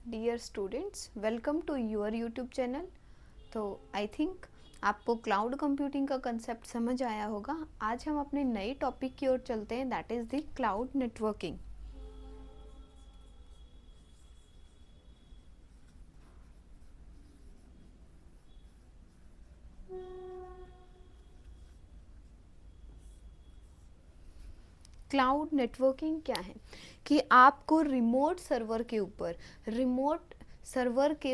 Dear students, welcome to your YouTube channel. तो I think आपको cloud computing का concept समझ आया होगा। आज हम अपने नए टॉपिक की ओर चलते हैं, that is the cloud networking. Cloud networking क्या है कि आपको रिमोट सर्वर के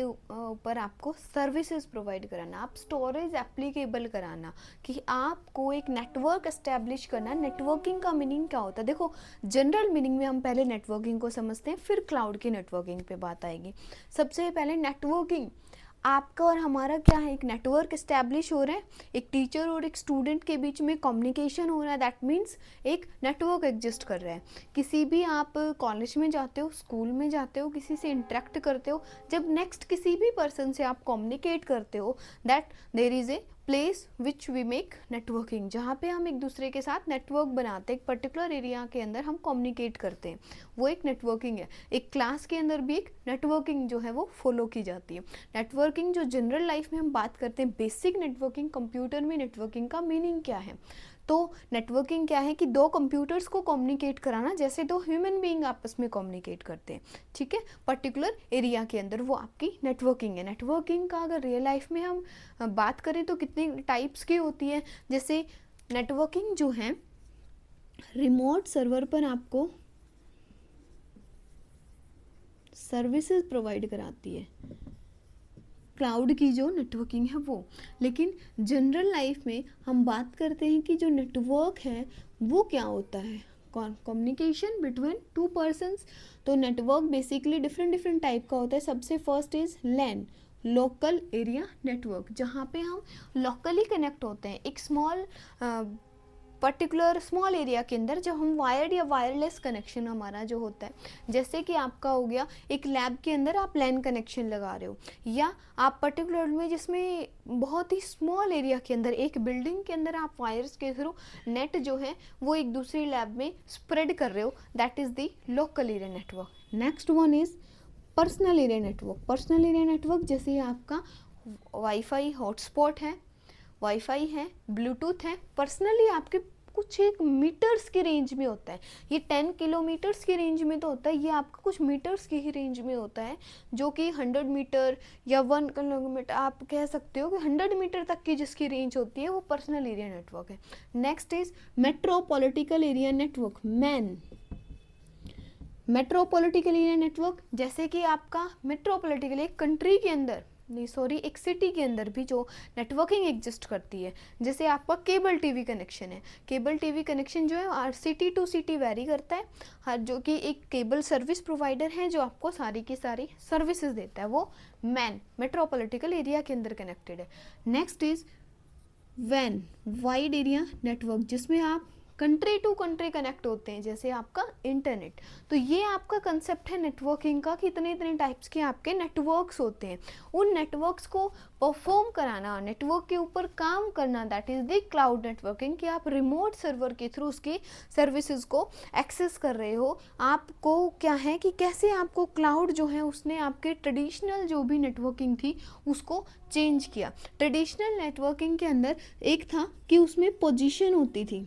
ऊपर आपको सर्विसेज प्रोवाइड कराना, आप स्टोरेज एप्लीकेबल कराना, कि आपको एक नेटवर्क एस्टेब्लिश करना। नेटवर्किंग का मीनिंग क्या होता है? देखो, जनरल मीनिंग में हम पहले नेटवर्किंग को समझते हैं, फिर क्लाउड की नेटवर्किंग पे बात आएगी। सबसे पहले नेटवर्किंग आपका और हमारा क्या है, एक नेटवर्क इस्टेब्लिश हो रहा है, एक टीचर और एक स्टूडेंट के बीच में कम्युनिकेशन हो रहा है, दैट मीन्स एक नेटवर्क एग्जिस्ट कर रहा है। किसी भी आप कॉलेज में जाते हो, स्कूल में जाते हो, किसी से इंटरेक्ट करते हो, जब नेक्स्ट किसी भी पर्सन से आप कम्युनिकेट करते हो, that there is a place which we make networking, जहाँ पे हम एक दूसरे के साथ नेटवर्क बनाते हैं, एक पर्टिकुलर एरिया के अंदर हम कम्युनिकेट करते हैं, वो एक नेटवर्किंग है। एक क्लास के अंदर भी एक नेटवर्किंग जो है वो फॉलो की जाती है। नेटवर्किंग जो जनरल लाइफ में हम बात करते हैं, बेसिक नेटवर्किंग, कंप्यूटर में नेटवर्किंग का मीनिंग क्या है? तो नेटवर्किंग क्या है कि दो कंप्यूटर्स को कम्युनिकेट कराना, जैसे दो ह्यूमन बीइंग आपस में कम्युनिकेट करते हैं, ठीक है, पर्टिकुलर एरिया के अंदर, वो आपकी नेटवर्किंग है। नेटवर्किंग का अगर रियल लाइफ में हम बात करें तो कितनी टाइप्स की होती है। जैसे नेटवर्किंग जो है रिमोट सर्वर पर आपको सर्विसेज प्रोवाइड कराती है, क्लाउड की जो नेटवर्किंग है वो। लेकिन जनरल लाइफ में हम बात करते हैं कि जो नेटवर्क है वो क्या होता है, कम्युनिकेशन बिटवीन टू पर्सन्स। तो नेटवर्क बेसिकली डिफरेंट टाइप का होता है। सबसे first is LAN, local area network, जहाँ पे हम लोकली कनेक्ट होते हैं एक पर्टिकुलर स्मॉल एरिया के अंदर, जब हम वायर्ड या वायरलेस कनेक्शन हमारा जो होता है, जैसे कि आपका हो गया एक लैब के अंदर आप लैन कनेक्शन लगा रहे हो, या आप पर्टिकुलर में जिसमें बहुत ही स्मॉल एरिया के अंदर एक बिल्डिंग के अंदर आप वायर्स के थ्रू नेट जो है वो एक दूसरी लैब में स्प्रेड कर रहे हो, that is the local area network. Next one is personal area network. Personal area network जैसे आपका वाईफाई हॉटस्पॉट है, वाईफाई है, ब्लूटूथ है, पर्सनली आपके कुछ एक मीटर्स की रेंज में होता है। ये 10 किलोमीटर्स की रेंज में तो होता है, ये आपका कुछ मीटर्स की ही रेंज में होता है, जो कि 100 मीटर या 1 किलोमीटर, आप कह सकते हो कि 100 मीटर तक की जिसकी रेंज होती है वो पर्सनल एरिया नेटवर्क है। Next is metropolitan area network, MAN. Metropolitan area network जैसे कि आपका मेट्रोपॉलिटिकल एक कंट्री के अंदर, नहीं सॉरी, एक सिटी के अंदर भी जो नेटवर्किंग एग्जिस्ट करती है। जैसे आपका केबल टीवी कनेक्शन है, केबल टीवी कनेक्शन जो है सिटी टू सिटी वेरी करता है, हर जो कि एक केबल सर्विस प्रोवाइडर है जो आपको सारी की सारी सर्विसेज देता है, वो मैन मेट्रोपॉलिटिकल एरिया के अंदर कनेक्टेड है। Next is when, wide area network, जिसमें आप कंट्री टू कंट्री कनेक्ट होते हैं, जैसे आपका इंटरनेट। तो ये आपका कंसेप्ट है नेटवर्किंग का कि इतने इतने टाइप्स के आपके नेटवर्क्स होते हैं। उन नेटवर्क्स को परफॉर्म कराना, नेटवर्क के ऊपर काम करना, that is the cloud networking, कि आप रिमोट सर्वर के थ्रू उसकी सर्विसेज को एक्सेस कर रहे हो। आपको क्या है कि कैसे आपको क्लाउड जो है उसने आपके ट्रेडिशनल जो भी नेटवर्किंग थी उसको चेंज किया। ट्रेडिशनल नेटवर्किंग के अंदर एक था कि उसमें पोजीशन होती थी,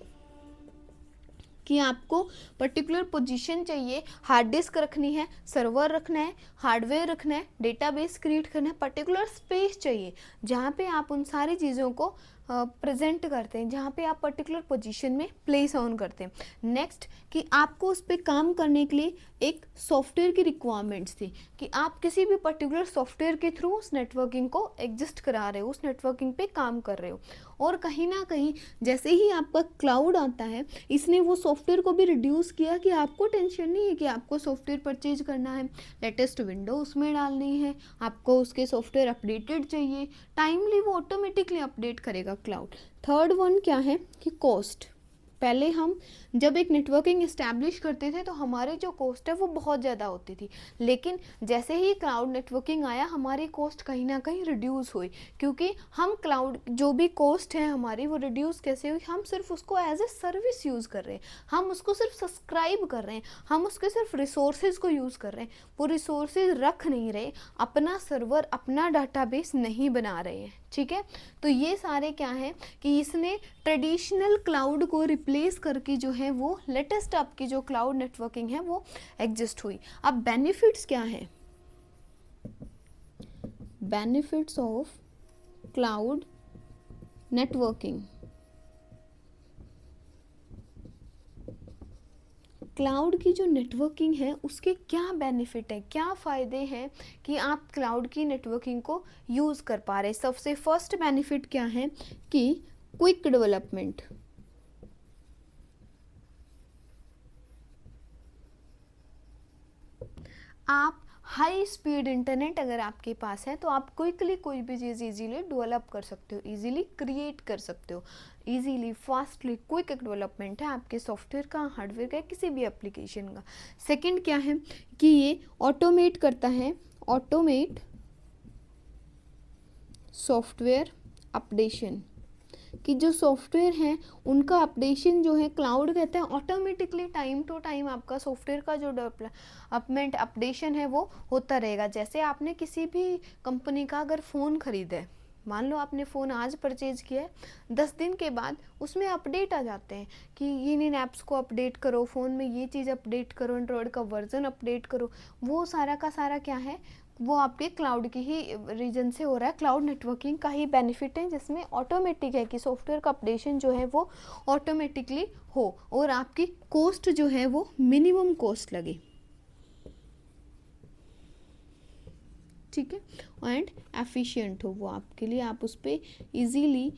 कि आपको पर्टिकुलर पोजीशन चाहिए, हार्ड डिस्क रखनी है, सर्वर रखना है, हार्डवेयर रखना है, डेटाबेस क्रिएट करना है, पर्टिकुलर स्पेस चाहिए जहाँ पे आप उन सारी चीज़ों को प्रेजेंट करते हैं, जहाँ पे आप पर्टिकुलर पोजीशन में प्लेस ऑन करते हैं। नेक्स्ट कि आपको उस पर काम करने के लिए एक सॉफ्टवेयर की रिक्वायरमेंट्स थी, कि आप किसी भी पर्टिकुलर सॉफ्टवेयर के थ्रू उस नेटवर्किंग को एग्जिस्ट करा रहे हो, उस नेटवर्किंग पे काम कर रहे हो। और कहीं ना कहीं जैसे ही आपका क्लाउड आता है, इसने वो सॉफ्टवेयर को भी रिड्यूस किया, कि आपको टेंशन नहीं है कि आपको सॉफ्टवेयर परचेज करना है, लेटेस्ट विंडो उसमें डालनी है, आपको उसके सॉफ्टवेयर अपडेटेड चाहिए, टाइमली वो ऑटोमेटिकली अपडेट करेगा क्लाउड। थर्ड वन क्या है कि कॉस्ट, पहले हम जब एक नेटवर्किंग इस्टेब्लिश करते थे तो हमारे जो कॉस्ट है वो बहुत ज़्यादा होती थी, लेकिन जैसे ही क्लाउड नेटवर्किंग आया हमारी कॉस्ट कहीं ना कहीं रिड्यूस हुई, क्योंकि हम क्लाउड जो भी कॉस्ट है हमारी वो रिड्यूस कैसे हुई, हम सिर्फ उसको एज ए सर्विस यूज़ कर रहे हैं, हम उसको सिर्फ सब्सक्राइब कर रहे हैं, हम उसके सिर्फ रिसोर्सेज को यूज़ कर रहे हैं, वो रिसोर्सेज रख नहीं रहे, अपना सर्वर अपना डाटाबेस नहीं बना रहे हैं। ठीक है, तो ये सारे क्या है कि इसने ट्रेडिशनल क्लाउड को रिप्लेस करके जो है वो लेटेस्ट आपकी जो क्लाउड नेटवर्किंग है वो एग्जिस्ट हुई। अब बेनिफिट्स क्या है, benefits of cloud networking. Cloud की जो नेटवर्किंग है उसके क्या बेनिफिट है, क्या फ़ायदे हैं कि आप क्लाउड की नेटवर्किंग को यूज़ कर पा रहे हैं। सबसे फर्स्ट बेनिफिट क्या है कि क्विक डेवलपमेंट। आप हाई स्पीड इंटरनेट अगर आपके पास है तो आप क्विकली कोई भी चीज़ इजीली डेवलप कर सकते हो, इजीली क्रिएट कर सकते हो, इजीली फास्टली क्विक डेवलपमेंट है आपके सॉफ्टवेयर का, हार्डवेयर का, किसी भी एप्लीकेशन का। सेकंड क्या है कि ये ऑटोमेट करता है, ऑटोमेट सॉफ्टवेयर अपडेशन, कि जो सॉफ्टवेयर हैं उनका अपडेशन जो है क्लाउड कहते हैं ऑटोमेटिकली टाइम टू टाइम आपका सॉफ्टवेयर का जो डेवलपमेंट अपडेशन है वो होता रहेगा। जैसे आपने किसी भी कंपनी का अगर फ़ोन खरीदा है, मान लो आपने फ़ोन आज परचेज किया है, 10 दिन के बाद उसमें अपडेट आ जाते हैं कि इन ऐप्स को अपडेट करो, फ़ोन में ये चीज़ अपडेट करो, एंड्रॉयड का वर्जन अपडेट करो, वो सारा का सारा क्या है वो आपके क्लाउड की ही रीजन से हो रहा है। क्लाउड नेटवर्किंग का ही बेनिफिट है जिसमें ऑटोमेटिक है कि सॉफ्टवेयर का अपडेशन जो है वो ऑटोमेटिकली हो और आपकी कॉस्ट जो है वो मिनिमम कॉस्ट लगे। ठीक है, एंड एफिशिएंट हो वो आपके लिए, आप उस पर ईजीली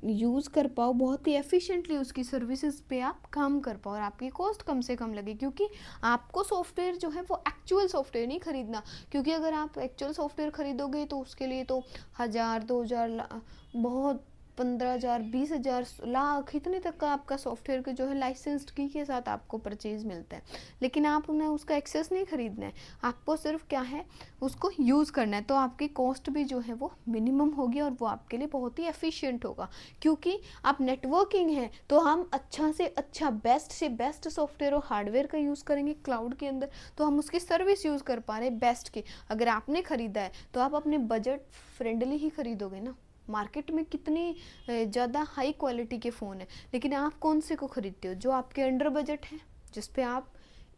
यूज़ कर पाओ, बहुत ही एफिशिएंटली उसकी सर्विसेज पे आप काम कर पाओ और आपकी कॉस्ट कम से कम लगे, क्योंकि आपको सॉफ्टवेयर जो है वो एक्चुअल सॉफ्टवेयर नहीं खरीदना, क्योंकि अगर आप एक्चुअल सॉफ्टवेयर खरीदोगे तो उसके लिए तो 1000 2000 बहुत 15,000 20,000 लाख इतने तक का आपका सॉफ्टवेयर के जो है लाइसेंस्ड की के साथ आपको परचेज मिलता है, लेकिन आप उन्हें उसका एक्सेस नहीं खरीदना है, आपको सिर्फ क्या है उसको यूज़ करना है, तो आपकी कॉस्ट भी जो है वो मिनिमम होगी और वो आपके लिए बहुत ही एफिशिएंट होगा। क्योंकि आप नेटवर्किंग है तो हम अच्छा से अच्छा बेस्ट से बेस्ट सॉफ्टवेयर और हार्डवेयर का यूज़ करेंगे क्लाउड के अंदर, तो हम उसकी सर्विस यूज़ कर पा रहे हैं बेस्ट की। अगर आपने ख़रीदा है तो आप अपने बजट फ्रेंडली ही खरीदोगे ना, मार्केट में कितनी ज़्यादा हाई क्वालिटी के फ़ोन है, लेकिन आप कौन से को ख़रीदते हो, जो आपके अंडर बजट है, जिस पे आप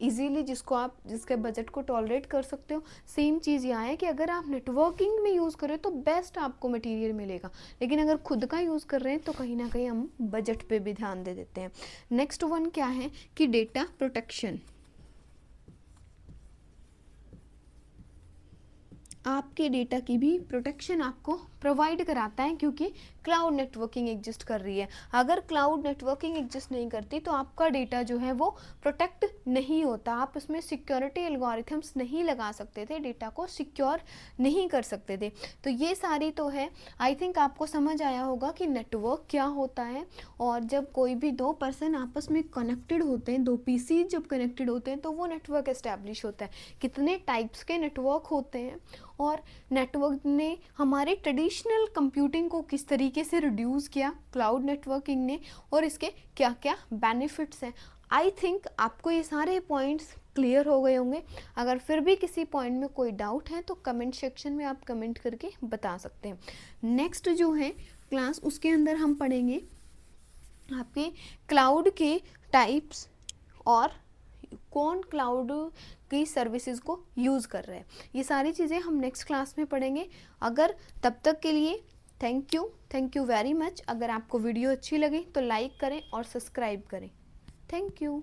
इजीली जिसके बजट को टॉलरेट कर सकते हो। सेम चीज़ यहाँ है कि अगर आप नेटवर्किंग में यूज़ करें तो बेस्ट आपको मटेरियल मिलेगा, लेकिन अगर खुद का यूज़ कर रहे हैं तो कहीं ना कहीं हम बजट पे भी ध्यान दे देते हैं। नेक्स्ट वन क्या है कि डेटा प्रोटेक्शन। आपके डेटा की भी प्रोटेक्शन आपको प्रोवाइड कराता है, क्योंकि क्लाउड नेटवर्किंग एग्जिस्ट कर रही है। अगर क्लाउड नेटवर्किंग एग्जिस्ट नहीं करती तो आपका डेटा जो है वो प्रोटेक्ट नहीं होता, आप उसमें सिक्योरिटी एल्गोरिथम्स नहीं लगा सकते थे, डेटा को सिक्योर नहीं कर सकते थे। तो ये सारी तो है, आई थिंक आपको समझ आया होगा कि नेटवर्क क्या होता है। और जब कोई भी दो पर्सन आपस में कनेक्टेड होते हैं, दो पीसी जब कनेक्टेड होते हैं तो वो नेटवर्क एस्टैब्लिश होता है। कितने टाइप्स के नेटवर्क होते हैं और नेटवर्क ने हमारे ट्रेडिशनल कंप्यूटिंग को किस तरीके से रिड्यूस किया क्लाउड नेटवर्किंग ने, और इसके क्या क्या बेनिफिट्स हैं। आई थिंक आपको ये सारे पॉइंट्स क्लियर हो गए होंगे। अगर फिर भी किसी पॉइंट में कोई डाउट है तो कमेंट सेक्शन में आप कमेंट करके बता सकते हैं। नेक्स्ट जो है क्लास उसके अंदर हम पढ़ेंगे आपके क्लाउड के टाइप्स और कौन क्लाउड की सर्विसेज को यूज़ कर रहे हैं। ये सारी चीज़ें हम नेक्स्ट क्लास में पढ़ेंगे। अगर तब तक के लिए थैंक यू वेरी मच। अगर आपको वीडियो अच्छी लगी तो लाइक करें और सब्सक्राइब करें। Thank you.